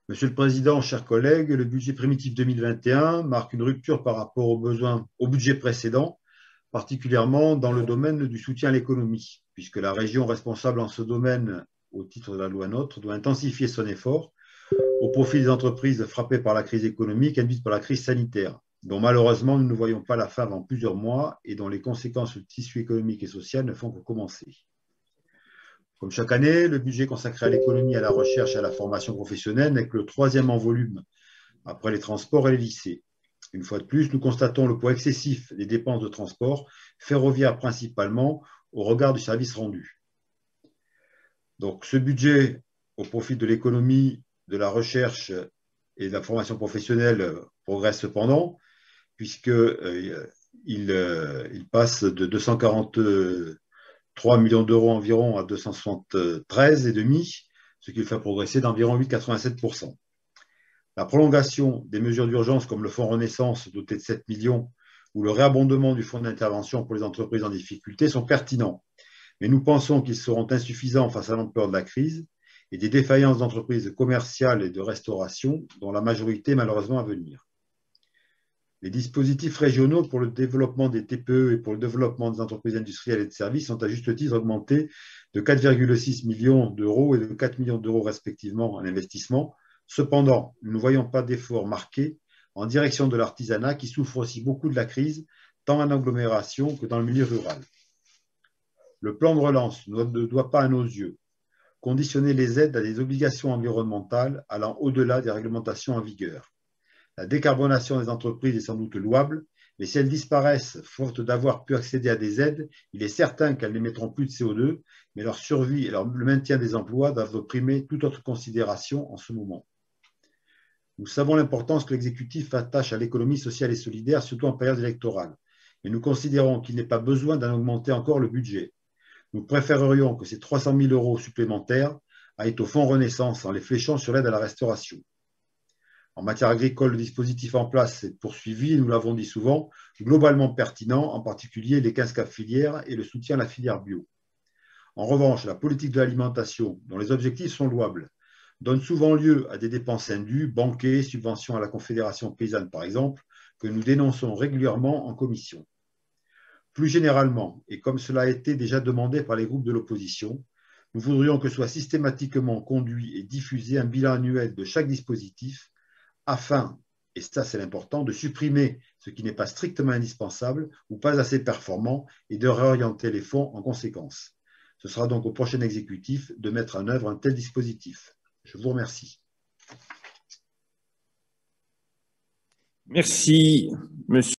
Monsieur le Président, chers collègues, le budget primitif 2021 marque une rupture par rapport aux besoins au budget précédent, particulièrement dans le domaine du soutien à l'économie, puisque la région responsable en ce domaine, au titre de la loi NOTRe, doit intensifier son effort au profit des entreprises frappées par la crise économique induite par la crise sanitaire, dont malheureusement nous ne voyons pas la fin avant plusieurs mois et dont les conséquences sur le tissu économique et social ne font que commencer. Comme chaque année, le budget consacré à l'économie, à la recherche et à la formation professionnelle n'est que le troisième en volume, après les transports et les lycées. Une fois de plus, nous constatons le poids excessif des dépenses de transport, ferroviaire principalement, au regard du service rendu. Donc, ce budget au profit de l'économie, de la recherche et de la formation professionnelle progresse cependant, puisqu'il passe de 243 millions d'euros environ à 273,5, ce qui le fait progresser d'environ 8,87%. La prolongation des mesures d'urgence comme le fonds Renaissance doté de 7 millions ou le réabondement du fonds d'intervention pour les entreprises en difficulté sont pertinents. Mais nous pensons qu'ils seront insuffisants face à l'ampleur de la crise et des défaillances d'entreprises commerciales et de restauration, dont la majorité malheureusement à venir. Les dispositifs régionaux pour le développement des TPE et pour le développement des entreprises industrielles et de services sont à juste titre augmentés de 4,6 millions d'euros et de 4 millions d'euros respectivement en investissement. Cependant, nous ne voyons pas d'efforts marqués en direction de l'artisanat qui souffre aussi beaucoup de la crise, tant en agglomération que dans le milieu rural. Le plan de relance ne doit pas, à nos yeux, conditionner les aides à des obligations environnementales allant au-delà des réglementations en vigueur. La décarbonation des entreprises est sans doute louable, mais si elles disparaissent faute d'avoir pu accéder à des aides, il est certain qu'elles n'émettront plus de CO2, mais leur survie et le maintien des emplois doivent primer toute autre considération en ce moment. Nous savons l'importance que l'exécutif attache à l'économie sociale et solidaire, surtout en période électorale, mais nous considérons qu'il n'est pas besoin d'en augmenter encore le budget. Nous préférerions que ces 300 000 euros supplémentaires aillent au fonds Renaissance en les fléchant sur l'aide à la restauration. En matière agricole, le dispositif en place est poursuivi et nous l'avons dit souvent, globalement pertinent, en particulier les 15 cap filières et le soutien à la filière bio. En revanche, la politique de l'alimentation, dont les objectifs sont louables, donne souvent lieu à des dépenses indues, banquets, subventions à la Confédération paysanne par exemple, que nous dénonçons régulièrement en commission. Plus généralement, et comme cela a été déjà demandé par les groupes de l'opposition, nous voudrions que soit systématiquement conduit et diffusé un bilan annuel de chaque dispositif afin, et ça c'est l'important, de supprimer ce qui n'est pas strictement indispensable ou pas assez performant et de réorienter les fonds en conséquence. Ce sera donc au prochain exécutif de mettre en œuvre un tel dispositif. Je vous remercie. Merci, monsieur.